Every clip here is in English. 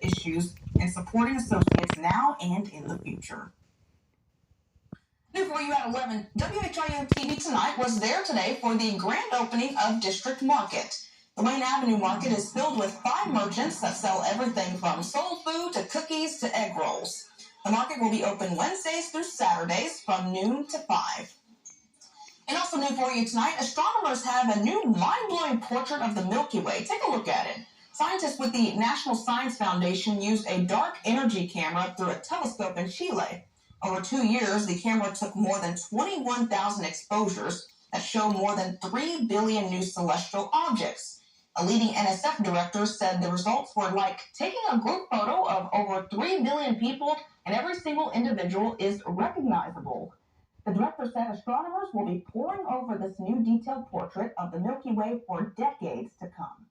issues and supporting associates now and in the future. New for you at 11, WHIO TV Tonight was there today for the grand opening of District Market. The Wayne Avenue Market is filled with 5 merchants that sell everything from soul food to cookies to egg rolls. The market will be open Wednesdays through Saturdays from noon to 5. And also new for you tonight, astronomers have a new mind-blowing portrait of the Milky Way. Take a look at it. Scientists with the National Science Foundation used a dark energy camera through a telescope in Chile. Over 2 years, the camera took more than 21,000 exposures that show more than 3 billion new celestial objects. A leading NSF director said the results were like taking a group photo of over 3 billion people, and every single individual is recognizable. The director said astronomers will be poring over this new detailed portrait of the Milky Way for decades to come.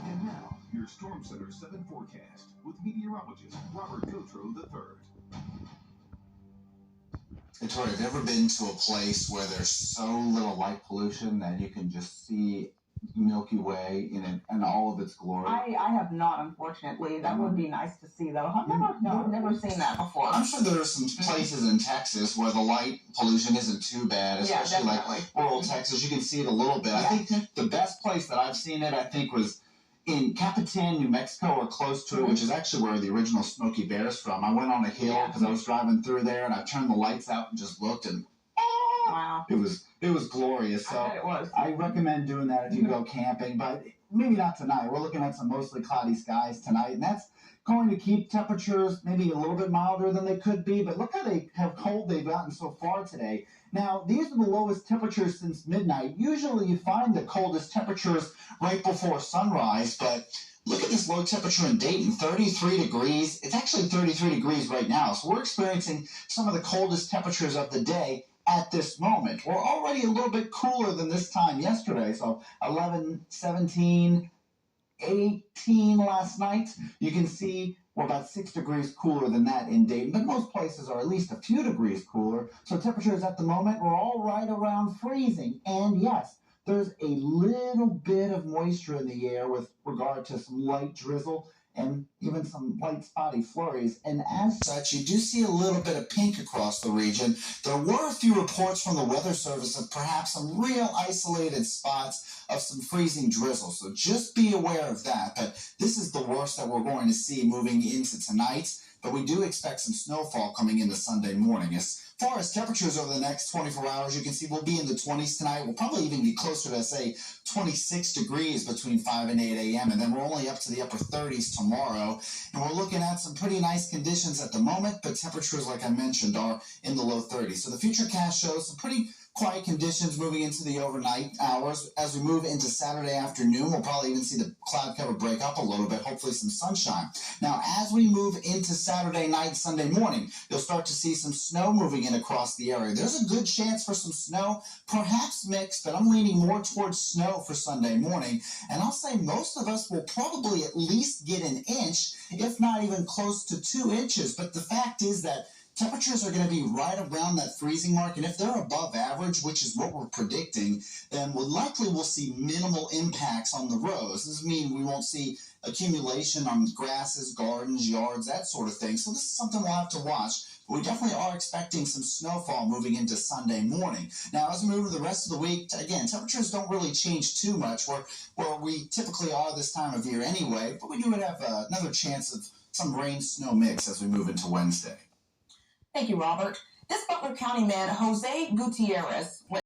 And now, your Storm Center 7 forecast with meteorologist Gauthreaux III. Victoria, have you ever been to a place where there's so little light pollution that you can just see Milky Way in all of its glory? I have not, unfortunately. That would be nice to see, though. I've never seen that before. I'm sure there are some places in Texas where the light pollution isn't too bad, especially like rural Texas. You can see it a little bit. I think the best place that I've seen it, I think, was in Capitan, New Mexico, or close to it, which is actually where the original Smokey Bear is from. I went on a hill because I was driving through there, and I turned the lights out and just looked, and wow, it was glorious. So I bet it was. I recommend doing that if you go camping, but maybe not tonight. We're looking at some mostly cloudy skies tonight, and that's going to keep temperatures maybe a little bit milder than they could be. But look how cold they've gotten so far today. Now, these are the lowest temperatures since midnight. Usually you find the coldest temperatures right before sunrise, but look at this low temperature in Dayton, 33 degrees. It's actually 33 degrees right now, so we're experiencing some of the coldest temperatures of the day at this moment. We're already a little bit cooler than this time yesterday, so 11, 17, 18 last night. You can see we're about 6 degrees cooler than that in Dayton, but most places are at least a few degrees cooler. So temperatures at the moment, we're all right around freezing. And yes, there's a little bit of moisture in the air with regard to some light drizzle and even some light spotty flurries. And as such, you do see a little bit of pink across the region. There were a few reports from the Weather Service of perhaps some real isolated spots of some freezing drizzle. So just be aware of that. But this is the worst that we're going to see moving into tonight. But we do expect some snowfall coming into Sunday morning. As far as temperatures over the next 24 hours, you can see we'll be in the 20s tonight. We'll probably even be closer to, say, 26 degrees between 5 and 8 a.m. And then we're only up to the upper 30s tomorrow. And we're looking at some pretty nice conditions at the moment, but temperatures, like I mentioned, are in the low 30s. So the Futurecast shows some pretty quiet conditions moving into the overnight hours. As we move into Saturday afternoon, we'll probably even see the cloud cover break up a little bit, hopefully some sunshine. Now, as we move into Saturday night, Sunday morning, you'll start to see some snow moving in across the area. There's a good chance for some snow, perhaps mixed, but I'm leaning more towards snow for Sunday morning. And I'll say most of us will probably at least get an inch, if not even close to 2 inches. But the fact is that temperatures are going to be right around that freezing mark, and if they're above average, which is what we're predicting, then we'll see minimal impacts on the roads. This means we won't see accumulation on grasses, gardens, yards, that sort of thing. So this is something we'll have to watch. But we definitely are expecting some snowfall moving into Sunday morning. Now, as we move to the rest of the week, again, temperatures don't really change too much where we typically are this time of year anyway, but we do have another chance of some rain-snow mix as we move into Wednesday. Thank you, Robert. This Butler County man, Jose Gutierrez,